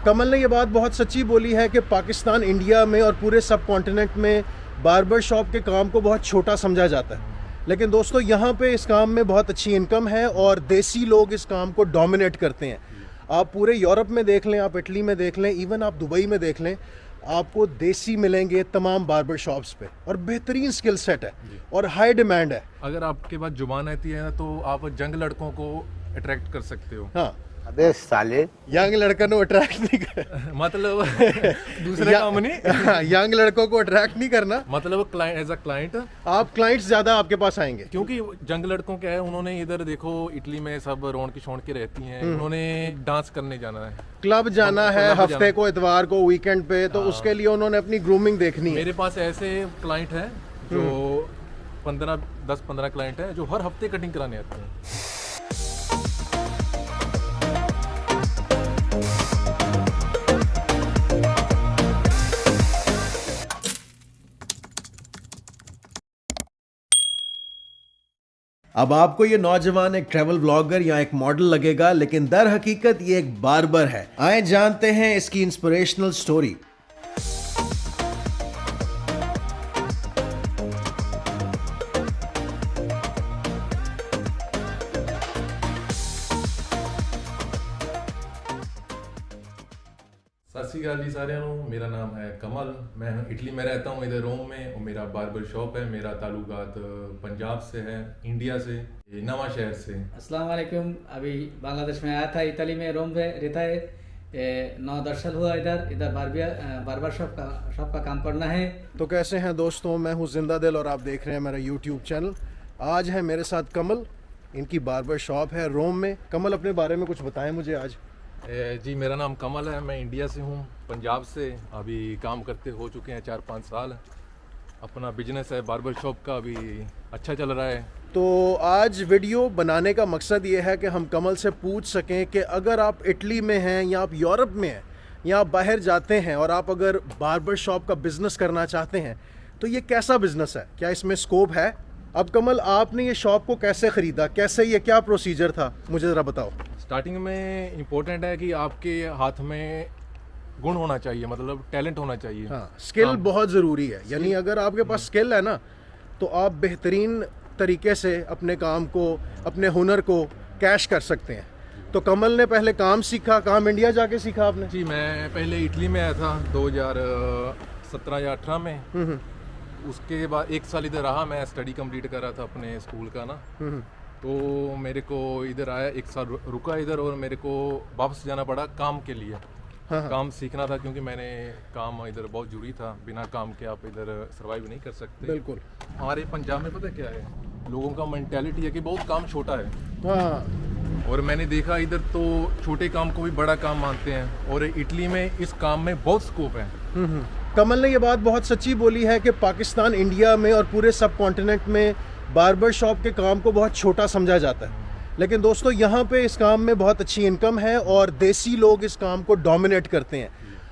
कमल ने ये बात बहुत सच्ची बोली है कि पाकिस्तान, इंडिया में और पूरे सब कॉन्टिनेंट में बार्बर शॉप के काम को बहुत छोटा समझा जाता है। लेकिन दोस्तों यहाँ पे इस काम में बहुत अच्छी इनकम है और देसी लोग इस काम को डोमिनेट करते हैं। आप पूरे यूरोप में देख लें, आप इटली में देख लें, इवन आप दुबई में देख लें, आपको देसी मिलेंगे तमाम बार्बर शॉप्स पे और बेहतरीन स्किल सेट है और हाई डिमांड है। अगर आपके पास जुबान आती है तो आप जंग लड़कों को अट्रैक्ट कर सकते हो। हाँ, अबे साले यंग लड़का को अट्रैक्ट नहीं कर मतलब दूसरे काम नहीं, यंग लड़कों को अट्रैक्ट नहीं करना, मतलब क्लाइंट एज अ क्लाइंट आप क्लाइंट्स ज्यादा आपके पास आएंगे। क्योंकि जंग लड़कों क्या है, उन्होंने इधर देखो इटली में सब रौनक शौनक की रहती हैं, उन्होंने डांस करने जाना है, क्लब जाना है, क्लब हफ्ते जाना। को, इतवार को, वीकेंड पे, तो उसके लिए उन्होंने अपनी ग्रूमिंग देखनी है। मेरे पास ऐसे क्लाइंट हैं जो 10-15 क्लाइंट हैं जो हर हफ्ते कटिंग कराने आते हैं। अब आपको ये नौजवान एक ट्रैवल ब्लॉगर या एक मॉडल लगेगा, लेकिन दर हकीकत ये एक बार्बर है। आए जानते हैं इसकी इंस्पिरेशनल स्टोरी। सत श्री अकाल जी साਰਿਆਂ ਨੂੰ, मेरा नाम है कमल, मैं इटली में रहता हूँ, इधर रोम में, और मेरा बार्बर शॉप है। मेरा ताल्लुकात पंजाब से है, इंडिया से, नवा शहर से। अस्सलाम वालेकुम। अभी बांग्लादेश में आया था, इटली में रोम में रहता है। 9-10 साल हुआ इधर बार्बर शॉप का काम करना है। तो कैसे हैं दोस्तों, मैं हूँ जिंदा दिल और आप देख रहे हैं मेरा यूट्यूब चैनल। आज है मेरे साथ कमल, इनकी बार्बर शॉप है रोम में। कमल, अपने बारे में कुछ बताएं मुझे आज। जी, मेरा नाम कमल है, मैं इंडिया से हूँ, पंजाब से। अभी काम करते हो चुके हैं 4-5 साल। अपना बिजनेस है बार्बर शॉप का, अभी अच्छा चल रहा है। तो आज वीडियो बनाने का मकसद ये है कि हम कमल से पूछ सकें कि अगर आप इटली में हैं या आप यूरोप में हैं या आप बाहर जाते हैं और आप अगर बार्बर शॉप का बिज़नेस करना चाहते हैं तो ये कैसा बिज़नेस है, क्या इसमें स्कोप है। अब कमल, आपने ये शॉप को कैसे ख़रीदा, कैसे, ये क्या प्रोसीजर था, मुझे ज़रा बताओ। स्टार्टिंग में इम्पोर्टेंट है कि आपके हाथ में गुण होना चाहिए, मतलब टैलेंट होना चाहिए। हाँ, स्किल बहुत ज़रूरी है। यानी अगर आपके पास स्किल है ना तो आप बेहतरीन तरीके से अपने काम को, अपने हुनर को कैश कर सकते हैं। तो कमल ने पहले काम सीखा, काम इंडिया जाके सीखा आपने? जी, मैं पहले इटली में आया था 2017 या 18 में। उसके बाद 1 साल इधर रहा, मैं स्टडी कंप्लीट कर रहा था अपने स्कूल का ना। तो मेरे को इधर आया, 1 साल रुका इधर, और मेरे को वापस जाना पड़ा काम के लिए। काम सीखना था क्योंकि मैंने काम इधर बहुत जरूरी था, बिना काम के आप इधर सर्वाइव नहीं कर सकते। बिल्कुल। हमारे पंजाब में पता क्या है, लोगों का मेंटालिटी है कि बहुत काम छोटा है। हाँ, और मैंने देखा इधर तो छोटे काम को भी बड़ा काम मानते हैं, और इटली में इस काम में बहुत स्कोप है। कमल ने ये बात बहुत सच्ची बोली है कि पाकिस्तान, इंडिया में और पूरे सब कॉन्टिनेंट में बार्बर शॉप के काम को बहुत छोटा समझा जाता है। लेकिन दोस्तों यहाँ पे इस काम में बहुत अच्छी इनकम है और देसी लोग इस काम को डोमिनेट करते हैं।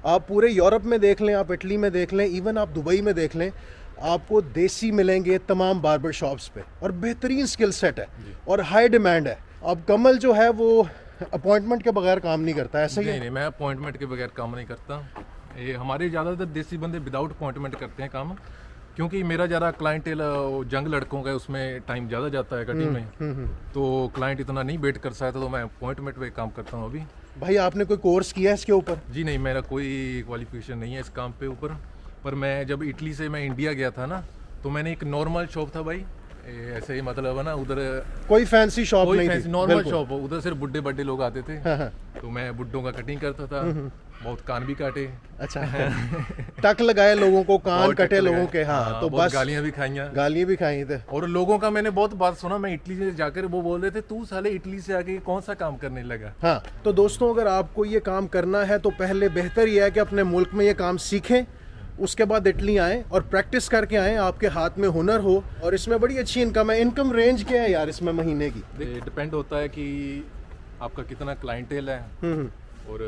आप पूरे यूरोप में देख लें, आप इटली में देख लें, इवन आप दुबई में देख लें, आपको देसी मिलेंगे तमाम बार्बर शॉप्स पे और बेहतरीन स्किल सेट है और हाई डिमांड है। अब कमल जो है वो अपॉइंटमेंट के बगैर काम नहीं करता, ऐसा ही है? नहीं, मैं अपॉइंटमेंट के बगैर काम नहीं करता। ये हमारे ज़्यादातर देसी बंदे विदाउट अपॉइंटमेंट करते हैं काम, क्योंकि मेरा ज़्यादा क्लाइंटेल जंग लड़कों का है, उसमें टाइम ज़्यादा जाता है कटिंग में। तो क्लाइंट इतना नहीं वेट कर सकता, तो मैं अपॉइंटमेंट पे काम करता हूँ अभी। भाई, आपने कोई कोर्स किया है इसके ऊपर? जी नहीं, मेरा कोई क्वालिफिकेशन नहीं है इस काम पे ऊपर। पर मैं जब इटली से मैं इंडिया गया था ना, तो मैंने एक नॉर्मल शॉप था भाई, ऐसे ही मतलब है ना, उधर कोई फैंसी शॉप नहीं थी, नॉर्मल शॉप, उधर सिर्फ बुड्ढे बड्ढे लोग आते थे। हाँ। तो मैं बुड्ढों का कटिंग करता था, बहुत कान भी काटे। अच्छा। टक लगाए लोगों को, कान कटे लोगों के। हाँ, तो बस गालियां भी खाई थे। और लोगों का मैंने बहुत बात सुना, मैं इटली से जाकर वो बोल रहे थे, तू साले इटली से आके कौन सा काम करने लगा। हाँ, तो दोस्तों, अगर आपको ये काम करना है तो पहले बेहतर ये है कि अपने मुल्क में ये काम सीखें, उसके बाद इटली आएँ और प्रैक्टिस करके आएँ, आपके हाथ में हुनर हो। और इसमें बड़ी अच्छी इनकम है। इनकम रेंज क्या है यार इसमें महीने की? डिपेंड होता है कि आपका कितना क्लाइंटेल है और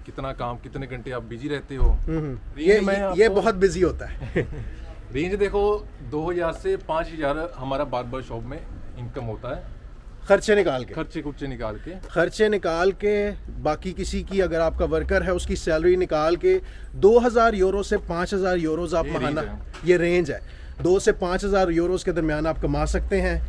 कितना काम, कितने घंटे आप बिजी रहते हो। ये बहुत बिजी होता है। रेंज देखो, 2000 से 5000 हमारा बार्बर शॉप में इनकम होता है। खर्चे निकाल के, खर्चे कुर्चे निकाल के। खर्चे निकाल के, बाकी किसी की अगर आपका वर्कर है उसकी सैलरी निकाल के 2000 यूरो से 5000 यूरोज आप ये महाना, रेंज है। ये रेंज है, 2 से 5000 यूरोज के दरमियान आप कमा सकते हैं।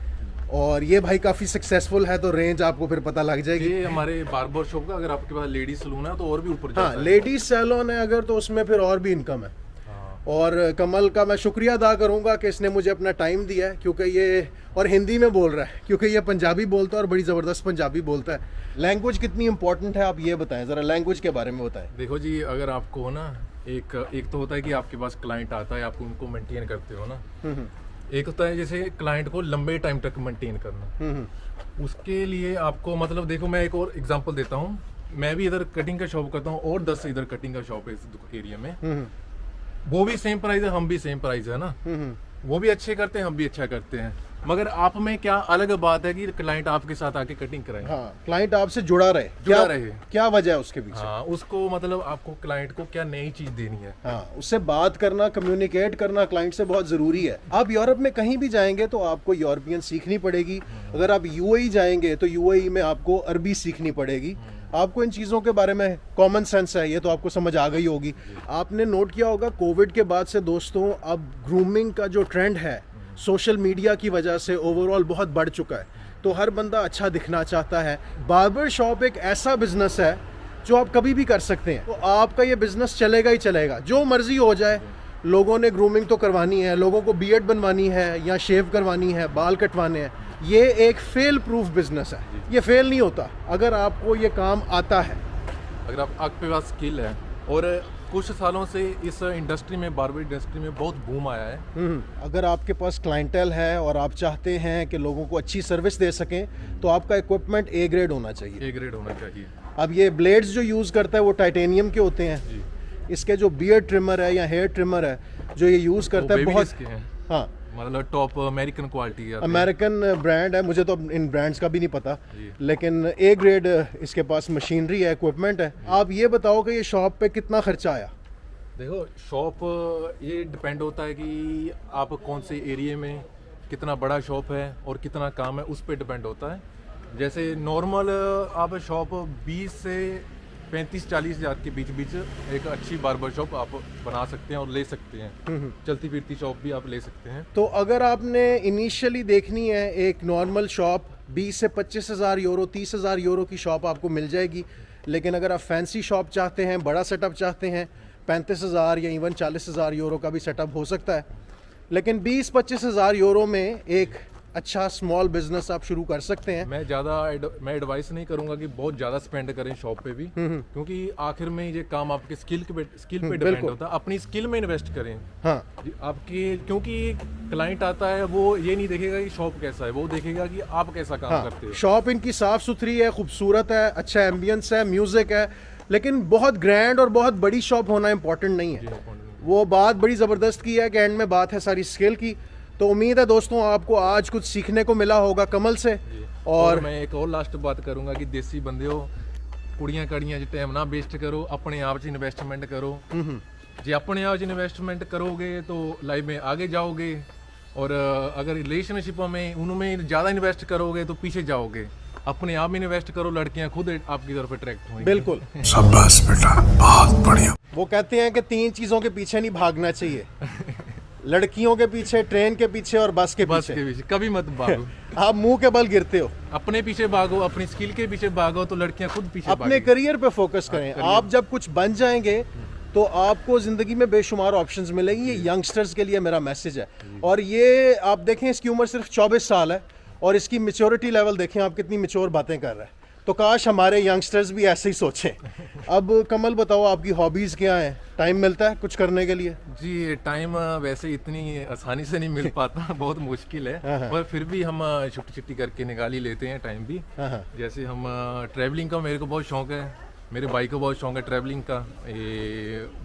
और ये भाई काफ़ी सक्सेसफुल है, तो रेंज आपको फिर पता लग जाएगी। ये हमारे बार्बर शॉप का, अगर आपके पास लेडीज सलून है तो और भी ऊपर जाता हाँ, है। लेडीज सैलून है अगर, तो उसमें फिर और भी इनकम है। हाँ। और कमल का मैं शुक्रिया अदा करूंगा कि इसने मुझे अपना टाइम दिया है, क्योंकि ये और हिंदी में बोल रहा है, क्योंकि ये पंजाबी बोलता है और बड़ी ज़बरदस्त पंजाबी बोलता है। लैंग्वेज कितनी इंपॉर्टेंट है आप ये बताएं ज़रा, लैंग्वेज के बारे में बताएं। देखो जी, अगर आपको हो ना, एक तो होता है कि आपके पास क्लाइंट आता है, आप उनको मेंटेन करते हो ना। एक होता है जैसे क्लाइंट को लंबे टाइम तक मेंटेन करना। उसके लिए आपको मतलब देखो, मैं एक और एग्जांपल देता हूँ। मैं भी इधर कटिंग का शॉप करता हूँ और 10 इधर कटिंग का शॉप है इस एरिया में। वो भी सेम प्राइस है, हम भी सेम प्राइस है ना। वो भी अच्छे करते हैं, हम भी अच्छा करते हैं, मगर आप में क्या अलग बात है कि क्लाइंट आपके साथ आके कटिंग कराए। हाँ, क्लाइंट आपसे जुड़ा रहे, जुड़ा रहे। क्या वजह है उसके पीछे? हाँ, उसको मतलब आपको क्लाइंट को क्या नई चीज देनी है। हाँ, उससे बात करना, कम्युनिकेट करना क्लाइंट से बहुत ज़रूरी है। आप यूरोप में कहीं भी जाएंगे तो आपको यूरोपियन सीखनी पड़ेगी। अगर आप यूएई जाएंगे तो यूएई में आपको अरबी सीखनी पड़ेगी। आपको इन चीज़ों के बारे में कॉमन सेंस है, ये तो आपको समझ आ गई होगी। आपने नोट किया होगा कोविड के बाद से दोस्तों, अब ग्रूमिंग का जो ट्रेंड है सोशल मीडिया की वजह से ओवरऑल बहुत बढ़ चुका है। तो हर बंदा अच्छा दिखना चाहता है। बार्बर शॉप एक ऐसा बिजनेस है जो आप कभी भी कर सकते हैं, तो आपका ये बिजनेस चलेगा ही चलेगा, जो मर्जी हो जाए। लोगों ने ग्रूमिंग तो करवानी है, लोगों को बियर्ड बनवानी है या शेव करवानी है, बाल कटवाने हैं। ये एक फेल प्रूफ बिजनेस है, ये फेल नहीं होता अगर आपको ये काम आता है। अगर आपके पास स्किल है। और कुछ सालों से इस इंडस्ट्री में, बार्बर इंडस्ट्री में बहुत बूम आया है। अगर आपके पास क्लाइंटेल है और आप चाहते हैं कि लोगों को अच्छी सर्विस दे सकें, तो आपका इक्विपमेंट ए ग्रेड होना चाहिए। ए ग्रेड होना चाहिए। अब ये ब्लेड्स जो यूज़ करता है वो टाइटेनियम के होते हैं। जी। इसके जो बियर्ड ट्रिमर है या हेयर ट्रिमर है जो ये यूज़ करता है, बहुत के हैं, हाँ, मतलब टॉप अमेरिकन क्वालिटी है। अमेरिकन ब्रांड है। मुझे तो इन ब्रांड्स का भी नहीं पता, जी। लेकिन ए ग्रेड इसके पास मशीनरी है, इक्विपमेंट है। आप ये बताओ कि ये शॉप पे कितना खर्चा आया? देखो, शॉप ये डिपेंड होता है कि आप कौन से एरिया में, कितना बड़ा शॉप है और कितना काम है, उस पर डिपेंड होता है। जैसे नॉर्मल आप शॉप 20 से 35-40 हज़ार के बीच बीच एक अच्छी बार्बर शॉप आप बना सकते हैं और ले सकते हैं। चलती फिरती शॉप भी आप ले सकते हैं। तो अगर आपने इनिशियली देखनी है एक नॉर्मल शॉप, 20 से 25 हज़ार यूरो, 30 हज़ार यूरो की शॉप आपको मिल जाएगी। लेकिन अगर आप फैंसी शॉप चाहते हैं, बड़ा सेटअप चाहते हैं, 35 हज़ार या इवन 40 हज़ार यूरो का भी सेटअप हो सकता है। लेकिन 20-25 हज़ार यूरो में एक अच्छा स्मॉल बिजनेस आप शुरू कर सकते हैं। मैं एडवाइस नहीं करूंगा कि बहुत ज़्यादा स्पेंड करें शॉप पे भी, क्योंकि आखिर में ये काम आपके स्किल पे डिपेंड होता है। अपनी स्किल में इन्वेस्ट करें। हाँ, आपके, क्योंकि क्लाइंट आता है वो ये नहीं देखेगा कि शॉप कैसा है, वो देखेगा कि आप कैसा काम करते हो। शॉप इनकी साफ़ सुथरी है, खूबसूरत है, अच्छा एम्बियंस है, म्यूज़िक है, लेकिन बहुत ग्रैंड और बहुत बड़ी शॉप होना इंपॉर्टेंट नहीं है। वो बात बड़ी ज़बरदस्त की है कि एंड में बात है सारी स्किल की। तो उम्मीद है दोस्तों आपको आज कुछ सीखने को मिला होगा कमल से। और मैं एक और लास्ट बात करूंगा कि देसी बंदे हो, कुड़ियां कड़ियां च टाइम ना वेस्ट करो, अपने आप च इन्वेस्टमेंट करो। जे अपने आप च इन्वेस्टमेंट करोगे तो लाइफ में आगे जाओगे, और अगर रिलेशनशिप में उनमें ज़्यादा इन्वेस्ट करोगे तो पीछे जाओगे। अपने आप में इन्वेस्ट करो, लड़कियां खुद आपकी तरफ अट्रैक्ट होंगी। बिल्कुल, शाबाश बेटा, बहुत बढ़िया। वो कहते हैं कि 3 चीज़ों के पीछे नहीं भागना चाहिए, लड़कियों के पीछे, ट्रेन के पीछे और बस के बस के पीछे। पीछे कभी मत भागो। आप मुंह के बल गिरते हो। अपने पीछे भागो, अपनी स्किल के पीछे भागो तो लड़कियां खुद पीछे अपने भागेंगी। करियर पे फोकस करें। आप जब कुछ बन जाएंगे तो आपको ज़िंदगी में बेशुमार ऑप्शंस मिलेंगी। ये यंगस्टर्स के लिए मेरा मैसेज है। और ये आप देखें, इसकी उम्र सिर्फ 24 साल है और इसकी मेच्योरिटी लेवल देखें आप, कितनी मेच्योर बातें कर रहा है। तो काश हमारे यंगस्टर्स भी ऐसे ही सोचें। अब कमल बताओ, आपकी हॉबीज़ क्या हैं? टाइम मिलता है कुछ करने के लिए? जी, टाइम वैसे इतनी आसानी से नहीं मिल पाता, बहुत मुश्किल है, पर फिर भी हम छुट्टी छुट्टी करके निकाल ही लेते हैं टाइम भी। जैसे हम ट्रैवलिंग का मेरे को बहुत शौक है, मेरे भाई को बहुत शौक है ट्रैवलिंग का।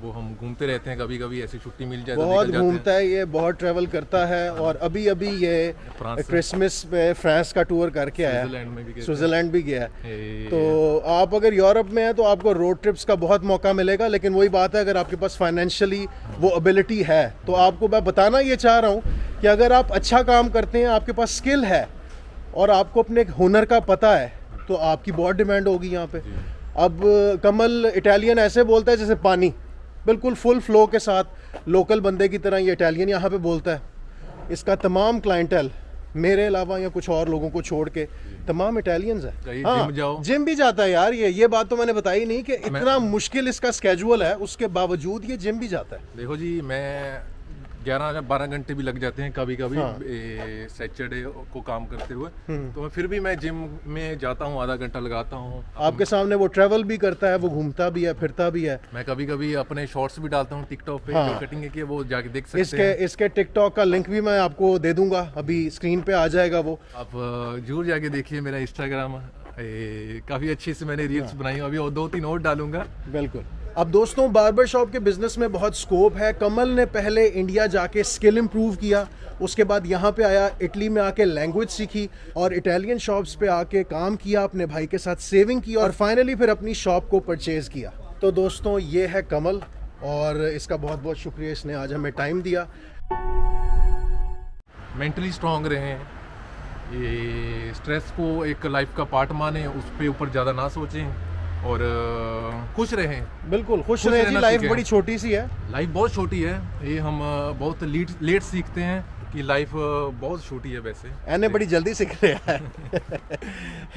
वो हम घूमते रहते हैं, कभी कभी ऐसी छुट्टी मिल जाए तो बहुत निकल जाते हैं। घूमता है ये, बहुत ट्रैवल करता है। और अभी अभी ये फ्रांस क्रिसमस पे फ्रांस का टूर करके आया, स्विट्जरलैंड में भी गए थे। स्विट्जरलैंड भी गया है। ए, तो आप अगर यूरोप में हैं तो आपको रोड ट्रिप्स का बहुत मौका मिलेगा। लेकिन वही बात है, अगर आपके पास फाइनेंशियली वो एबिलिटी है तो आपको मैं बताना ये चाह रहा हूँ कि अगर आप अच्छा काम करते हैं, आपके पास स्किल है, और आपको अपने हुनर का पता है तो आपकी बहुत डिमांड होगी यहाँ पे। अब कमल इटालियन ऐसे बोलता है जैसे पानी, बिल्कुल फुल फ्लो के साथ लोकल बंदे की तरह ये इटालियन यहाँ पे बोलता है। इसका तमाम क्लाइंटेल मेरे अलावा या कुछ और लोगों को छोड़ के तमाम इटालियंस है। कहीं जिम जाओ। जिम भी जाता है यार, ये बात तो मैंने बताई नहीं कि इतना मुश्किल इसका स्केड्यूल है, उसके बावजूद ये जिम भी जाता है। देखो जी, मैं 11-12 घंटे भी लग जाते हैं कभी कभी हाँ। सैटरडे को काम करते हुए, तो मैं फिर भी मैं जिम में जाता हूँ, आधा घंटा लगाता हूँ। आपके सामने वो ट्रैवल भी करता है, वो घूमता भी है, फिरता भी है। मैं कभी कभी अपने शॉर्ट्स भी डालता हूँ टिकटॉक पे, हाँ। जो कटिंग की है वो जाके देख सकते हैं। इसके टिकटॉक का लिंक भी मैं आपको दे दूंगा, अभी स्क्रीन पे आ जाएगा वो। आप जरूर जाके देखिए मेरा इंस्टाग्राम, काफ़ी अच्छी से मैंने रील्स बनाई हैं, अभी और 2-3 और डालूंगा। बिल्कुल। अब दोस्तों, बार्बर शॉप के बिजनेस में बहुत स्कोप है। कमल ने पहले इंडिया जाके स्किल इंप्रूव किया, उसके बाद यहाँ पे आया, इटली में आके लैंग्वेज सीखी और इटालियन शॉप्स पे आके काम किया, अपने भाई के साथ सेविंग की और फाइनली फिर अपनी शॉप को परचेज किया। तो दोस्तों, ये है कमल और इसका बहुत बहुत शुक्रिया, इसने आज हमें टाइम दिया। मेंटली स्ट्रांग रहें, ये स्ट्रेस को एक लाइफ का पार्ट माने, उस पे ऊपर ज़्यादा ना सोचें और खुश रहें। बिल्कुल खुश खुश रहे जी, रहना लाइफ सीखें। बड़ी छोटी सी है। लाइफ बहुत छोटी है, ये हम बहुत लेट सीखते हैं कि लाइफ बहुत छोटी है। वैसे एने बड़ी जल्दी सीख रहा है।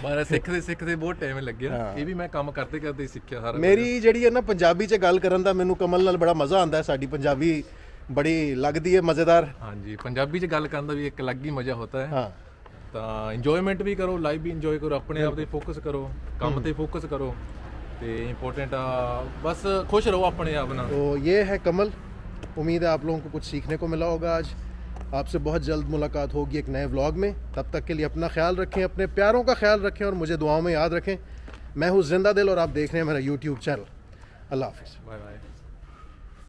मारा सीखते सीखते बहुत टाइम लग गया, हाँ। ये भी मैं काम करते करते ही सीखਿਆ ਸਾਰਾ। ਮੇਰੀ ਜਿਹੜੀ ਹੈ ਨਾ ਪੰਜਾਬੀ 'ਚ ਗੱਲ ਕਰਨ ਦਾ ਮੈਨੂੰ ਕਮਲ ਨਾਲ ਬੜਾ ਮਜ਼ਾ ਆਉਂਦਾ ਹੈ। ਸਾਡੀ ਪੰਜਾਬੀ ਬੜੀ ਲੱਗਦੀ ਹੈ ਮਜ਼ੇਦਾਰ। हाँ जी, पंजाबी च गल करन दा भी एक अलग ही मजा होता है। हाँ। ਤਾਂ ਇੰਜੋਇਮੈਂਟ ਵੀ ਕਰੋ, ਲਾਈਫ ਵੀ ਇੰਜੋਏ ਕਰੋ, ਆਪਣੇ ਆਪ ਤੇ ਫੋਕਸ ਕਰੋ, ਕੰਮ ਤੇ ਫੋਕਸ ਕਰੋ ਤੇ ਇੰਪੋਰਟੈਂਟ ਆ ਬਸ खुश रहो अपने आप ਨਾਲ। तो ये है कमल। उम्मीद है आप लोगों को कुछ सीखने को मिला होगा आज। आपसे बहुत जल्द मुलाकात होगी एक नए व्लॉग में। तब तक के लिए अपना ख्याल रखें, अपने प्यारों का ख्याल रखें और मुझे दुआओं में याद रखें। मैं हूँ जिंदा दिल और आप देख रहे हैं मेरा यूट्यूब चैनल। अल्लाह हाफिज़। Bye bye.